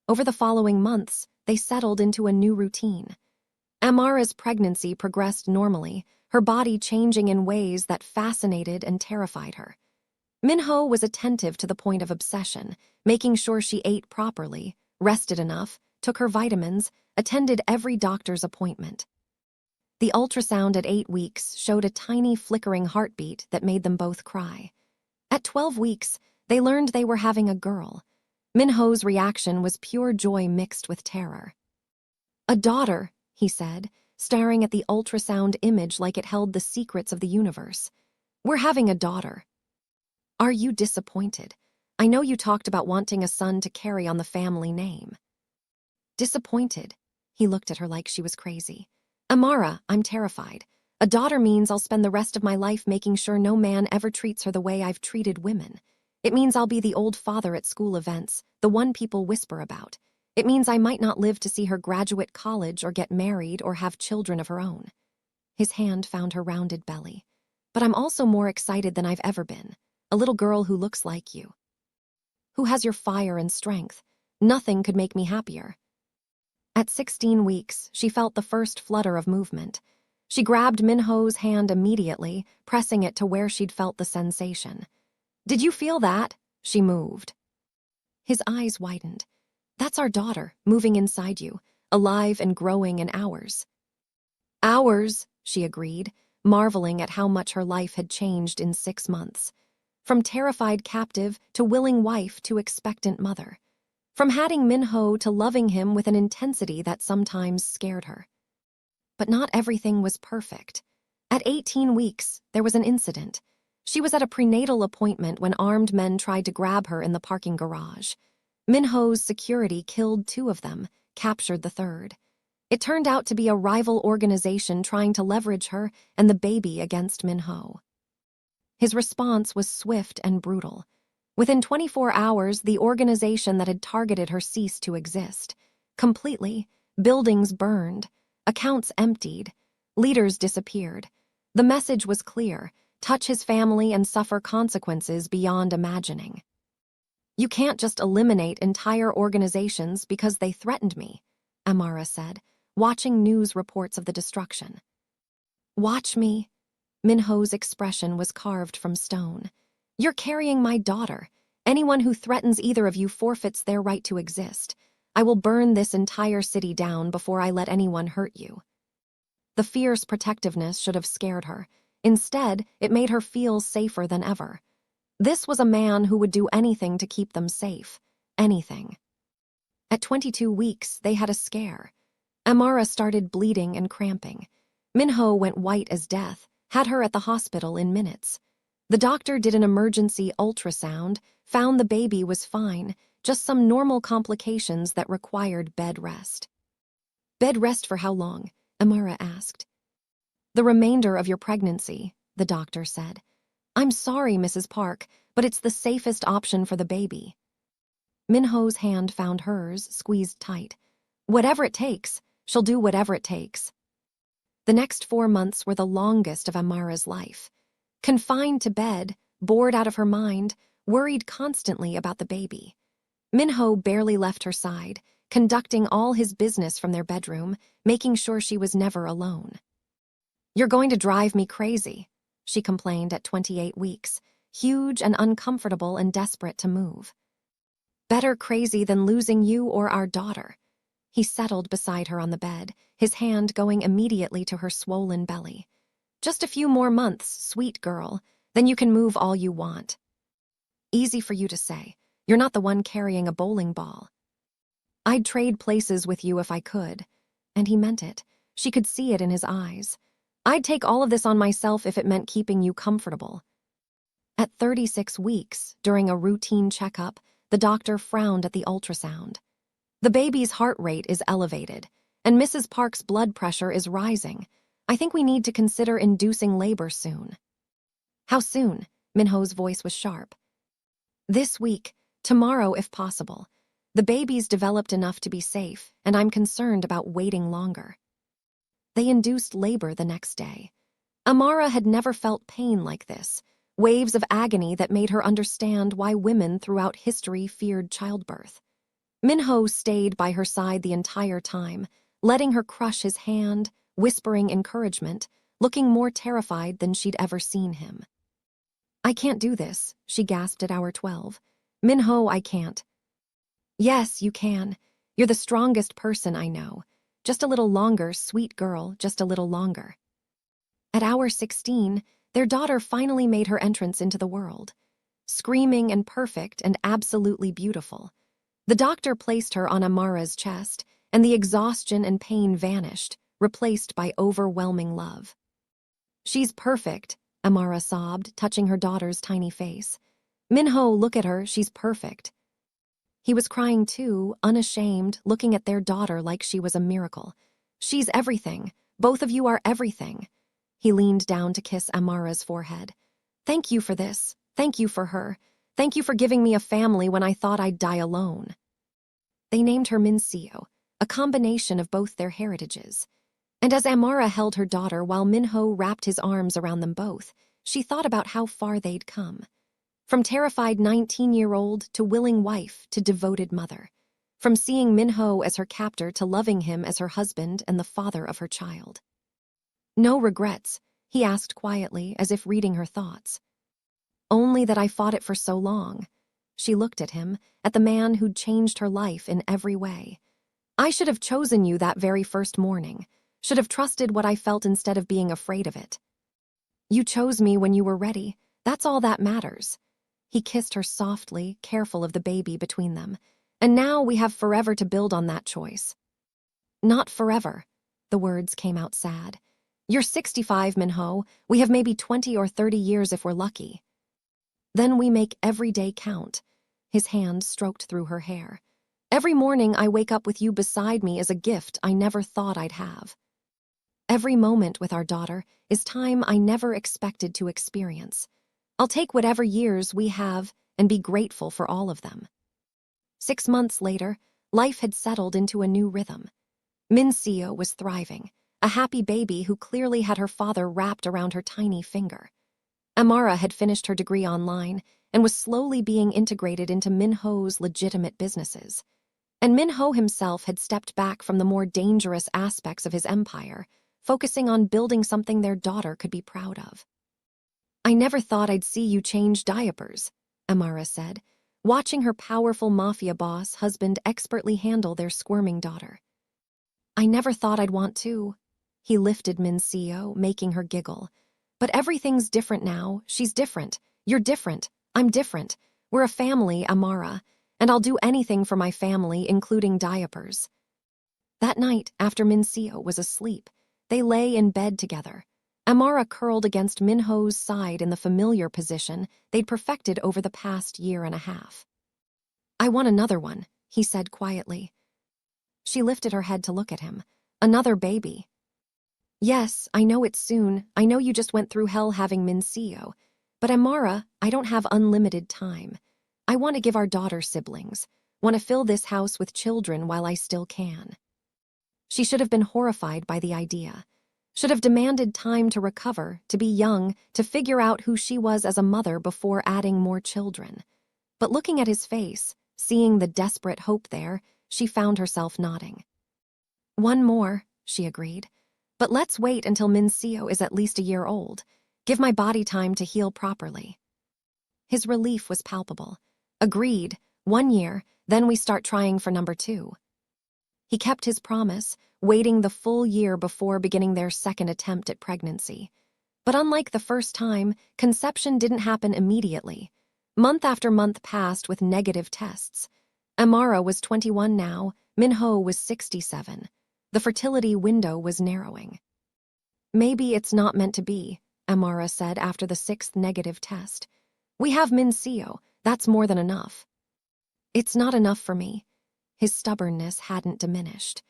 Over the following months, they settled into a new routine. Amara's pregnancy progressed normally, her body changing in ways that fascinated and terrified her. Minho was attentive to the point of obsession, making sure she ate properly, rested enough, took her vitamins, attended every doctor's appointment. The ultrasound at 8 weeks showed a tiny flickering heartbeat that made them both cry. At 12 weeks, they learned they were having a girl. Minho's reaction was pure joy mixed with terror. "A daughter," he said, staring at the ultrasound image like it held the secrets of the universe. "We're having a daughter. Are you disappointed? I know you talked about wanting a son to carry on the family name." "Disappointed?" He looked at her like she was crazy. "Amara, I'm terrified. A daughter means I'll spend the rest of my life making sure no man ever treats her the way I've treated women. It means I'll be the old father at school events, the one people whisper about. It means I might not live to see her graduate college or get married or have children of her own." His hand found her rounded belly. "But I'm also more excited than I've ever been. A little girl who looks like you, who has your fire and strength. Nothing could make me happier." At 16 weeks, she felt the first flutter of movement. She grabbed Minho's hand immediately, pressing it to where she'd felt the sensation. "Did you feel that?" She moved. His eyes widened. "That's our daughter, moving inside you, alive and growing in hours." "Hours," she agreed, marveling at how much her life had changed in 6 months. From terrified captive to willing wife to expectant mother. From hating Minho to loving him with an intensity that sometimes scared her. But not everything was perfect. At 18 weeks, there was an incident. She was at a prenatal appointment when armed men tried to grab her in the parking garage. Minho's security killed 2 of them, captured the 3rd. It turned out to be a rival organization trying to leverage her and the baby against Minho. His response was swift and brutal. Within 24 hours, the organization that had targeted her ceased to exist. Completely, buildings burned, accounts emptied, leaders disappeared. The message was clear: touch his family and suffer consequences beyond imagining. "You can't just eliminate entire organizations because they threatened me," Amara said, watching news reports of the destruction. "Watch me." Minho's expression was carved from stone. "You're carrying my daughter. Anyone who threatens either of you forfeits their right to exist. I will burn this entire city down before I let anyone hurt you." The fierce protectiveness should have scared her. Instead, it made her feel safer than ever. This was a man who would do anything to keep them safe. Anything. At 22 weeks, they had a scare. Amara started bleeding and cramping. Minho went white as death, had her at the hospital in minutes. The doctor did an emergency ultrasound, found the baby was fine, just some normal complications that required bed rest. "Bed rest for how long?" Amara asked. "The remainder of your pregnancy," the doctor said. "I'm sorry, Mrs. Park, but it's the safest option for the baby." Minho's hand found hers, squeezed tight. "Whatever it takes. She'll do whatever it takes." The next 4 months were the longest of Amara's life. Confined to bed, bored out of her mind, worried constantly about the baby. Minho barely left her side, conducting all his business from their bedroom, making sure she was never alone. "You're going to drive me crazy," she complained at 28 weeks, huge and uncomfortable and desperate to move. "Better crazy than losing you or our daughter." He settled beside her on the bed, his hand going immediately to her swollen belly. "Just a few more months, sweet girl, then you can move all you want." "Easy for you to say. You're not the one carrying a bowling ball." "I'd trade places with you if I could." And he meant it. She could see it in his eyes. "I'd take all of this on myself if it meant keeping you comfortable." At 36 weeks, during a routine checkup, the doctor frowned at the ultrasound. "The baby's heart rate is elevated, and Mrs. Park's blood pressure is rising. I think we need to consider inducing labor soon." "How soon?" Minho's voice was sharp. "This week, tomorrow if possible. The baby's developed enough to be safe, and I'm concerned about waiting longer." They induced labor the next day. Amara had never felt pain like this, waves of agony that made her understand why women throughout history feared childbirth. Minho stayed by her side the entire time, letting her crush his hand, whispering encouragement, looking more terrified than she'd ever seen him. "I can't do this," she gasped at hour 12. "Minho, I can't." "Yes, you can. You're the strongest person I know. Just a little longer, sweet girl, just a little longer." At hour 16, their daughter finally made her entrance into the world. Screaming and perfect and absolutely beautiful. The doctor placed her on Amara's chest, and the exhaustion and pain vanished, replaced by overwhelming love. "She's perfect," Amara sobbed, touching her daughter's tiny face. "Minho, look at her, she's perfect." He was crying too, unashamed, looking at their daughter like she was a miracle. "She's everything. Both of you are everything." He leaned down to kiss Amara's forehead. "Thank you for this. Thank you for her. Thank you for giving me a family when I thought I'd die alone." They named her Mincio, a combination of both their heritages. And as Amara held her daughter while Minho wrapped his arms around them both, she thought about how far they'd come. From terrified 19-year-old to willing wife to devoted mother. From seeing Minho as her captor to loving him as her husband and the father of her child. "No regrets?" he asked quietly, as if reading her thoughts. "Only that I fought it for so long." She looked at him, at the man who'd changed her life in every way. "I should have chosen you that very first morning. Should have trusted what I felt instead of being afraid of it. You chose me when you were ready. That's all that matters." He kissed her softly, careful of the baby between them. "And now we have forever to build on that choice." "Not forever." The words came out sad. "You're 65, Minho. We have maybe 20 or 30 years if we're lucky." "Then we make every day count." His hand stroked through her hair. "Every morning I wake up with you beside me is a gift I never thought I'd have. Every moment with our daughter is time I never expected to experience. I'll take whatever years we have and be grateful for all of them." 6 months later, life had settled into a new rhythm. Mincio was thriving, a happy baby who clearly had her father wrapped around her tiny finger. Amara had finished her degree online and was slowly being integrated into Minho's legitimate businesses. And Minho himself had stepped back from the more dangerous aspects of his empire, focusing on building something their daughter could be proud of. "I never thought I'd see you change diapers," Amara said, watching her powerful Mafia boss husband expertly handle their squirming daughter. "I never thought I'd want to." He lifted Mincio, making her giggle. "But everything's different now. She's different. You're different. I'm different. We're a family, Amara, and I'll do anything for my family, including diapers." That night, after Mincio was asleep, they lay in bed together. Amara curled against Minho's side in the familiar position they'd perfected over the past year and a half. "I want another one," he said quietly. She lifted her head to look at him. "Another baby." "Yes, I know it's soon. I know you just went through hell having Mincio. But Amara, I don't have unlimited time. I want to give our daughter siblings. Want to fill this house with children while I still can." She should have been horrified by the idea. Should have demanded time to recover, to be young, to figure out who she was as a mother before adding more children. But looking at his face, seeing the desperate hope there, she found herself nodding. "One more," she agreed. "But let's wait until Mincio is at least a year old. Give my body time to heal properly." His relief was palpable. "Agreed. 1 year, then we start trying for number 2. He kept his promise, waiting the full year before beginning their second attempt at pregnancy. But unlike the first time, conception didn't happen immediately. Month after month passed with negative tests. Amara was 21 now, Minho was 67. The fertility window was narrowing. "Maybe it's not meant to be," Amara said after the 6th negative test. "We have Mincio. That's more than enough." "It's not enough for me." His stubbornness hadn't diminished.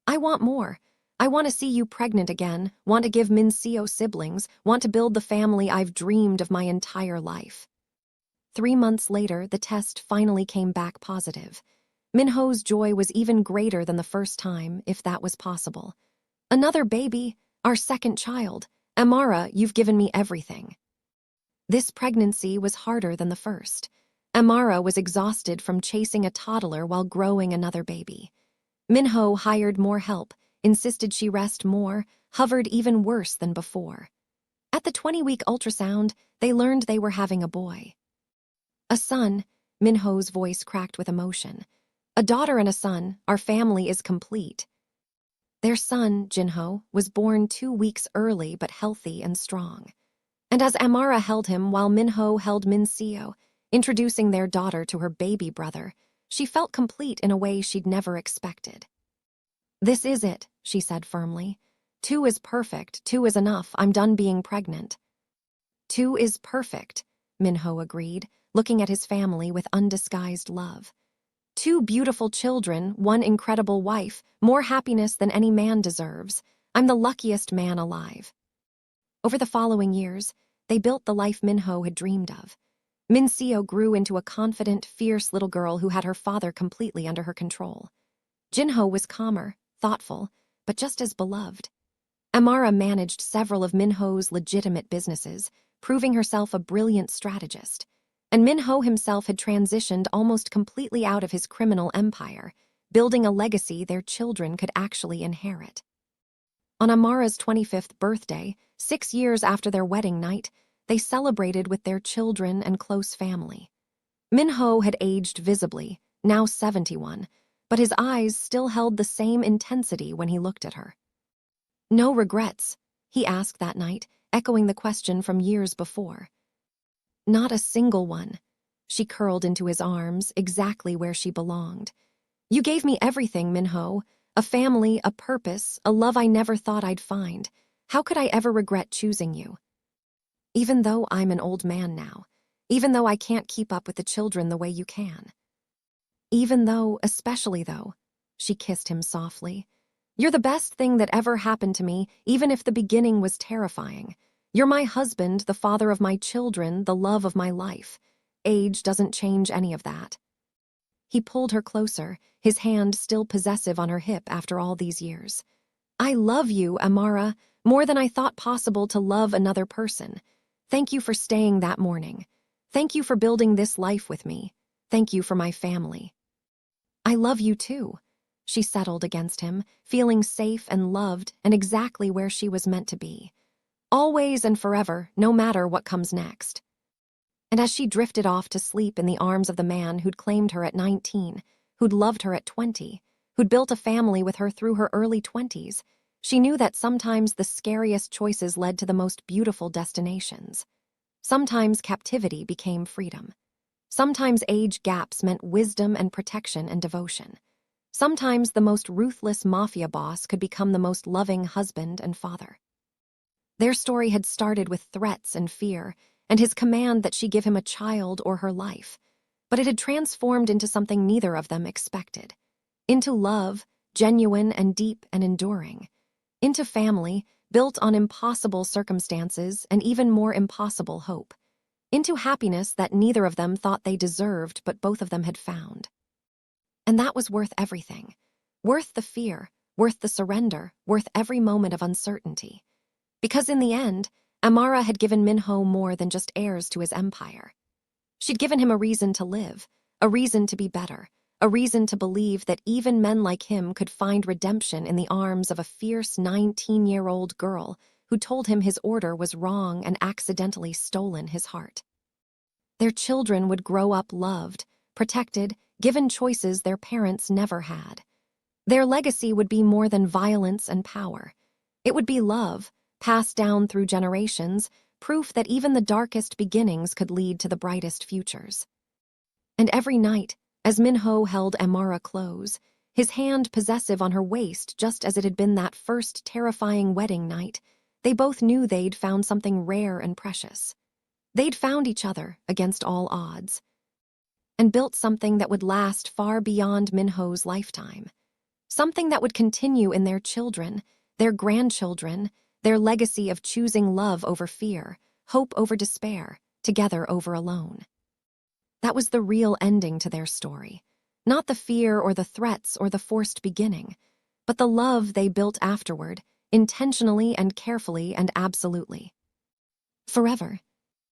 "I want more. I want to see you pregnant again, want to give Mincio siblings, want to build the family I've dreamed of my entire life." 3 months later, the test finally came back positive. Minho's joy was even greater than the first time, if that was possible. "Another baby, our second child. Amara, you've given me everything." This pregnancy was harder than the first. Amara was exhausted from chasing a toddler while growing another baby. Minho hired more help, insisted she rest more, hovered even worse than before. At the 20-week ultrasound, they learned they were having a boy. "A son," Minho's voice cracked with emotion. "A daughter and a son, our family is complete." Their son, Jinho, was born 2 weeks early but healthy and strong. And as Amara held him while Minho held Mincio, introducing their daughter to her baby brother, she felt complete in a way she'd never expected. "This is it," she said firmly. 2 is perfect, 2 is enough, I'm done being pregnant. 2 is perfect, Minho agreed, looking at his family with undisguised love. 2 beautiful children, 1 incredible wife, more happiness than any man deserves. I'm the luckiest man alive. Over the following years, they built the life Minho had dreamed of. Minseo grew into a confident, fierce little girl who had her father completely under her control. Jinho was calmer, thoughtful, but just as beloved. Amara managed several of Minho's legitimate businesses, proving herself a brilliant strategist. And Minho himself had transitioned almost completely out of his criminal empire, building a legacy their children could actually inherit. On Amara's 25th birthday, 6 years after their wedding night, they celebrated with their children and close family. Minho had aged visibly, now 71, but his eyes still held the same intensity when he looked at her. "No regrets?" he asked that night, echoing the question from years before. "Not a single one." She curled into his arms, exactly where she belonged. "You gave me everything, Minho. A family, a purpose, a love I never thought I'd find. How could I ever regret choosing you? Even though I'm an old man now, even though I can't keep up with the children the way you can. Even though, especially though," she kissed him softly, "you're the best thing that ever happened to me, even if the beginning was terrifying. You're my husband, the father of my children, the love of my life. Age doesn't change any of that." He pulled her closer, his hand still possessive on her hip after all these years. "I love you, Amara, more than I thought possible to love another person. Thank you for staying that morning. Thank you for building this life with me. Thank you for my family." "I love you too." She settled against him, feeling safe and loved and exactly where she was meant to be. Always and forever, no matter what comes next. And as she drifted off to sleep in the arms of the man who'd claimed her at 19, who'd loved her at 20, who'd built a family with her through her early 20s, she knew that sometimes the scariest choices led to the most beautiful destinations. Sometimes captivity became freedom. Sometimes age gaps meant wisdom and protection and devotion. Sometimes the most ruthless mafia boss could become the most loving husband and father. Their story had started with threats and fear, and his command that she give him a child or her life, but it had transformed into something neither of them expected. Into love, genuine and deep and enduring. Into family, built on impossible circumstances and even more impossible hope. Into happiness that neither of them thought they deserved but both of them had found. And that was worth everything. Worth the fear, worth the surrender, worth every moment of uncertainty. Because in the end, Amara had given Minho more than just heirs to his empire. She'd given him a reason to live, a reason to be better, a reason to believe that even men like him could find redemption in the arms of a fierce 19-year-old girl who told him his order was wrong and accidentally stolen his heart. Their children would grow up loved, protected, given choices their parents never had. Their legacy would be more than violence and power. It would be love, passed down through generations, proof that even the darkest beginnings could lead to the brightest futures. And every night, as Minho held Amara close, his hand possessive on her waist just as it had been that first terrifying wedding night, they both knew they'd found something rare and precious. They'd found each other against all odds, and built something that would last far beyond Minho's lifetime. Something that would continue in their children, their grandchildren, their legacy of choosing love over fear, hope over despair, together over alone. That was the real ending to their story. Not the fear or the threats or the forced beginning, but the love they built afterward, intentionally and carefully and absolutely. Forever,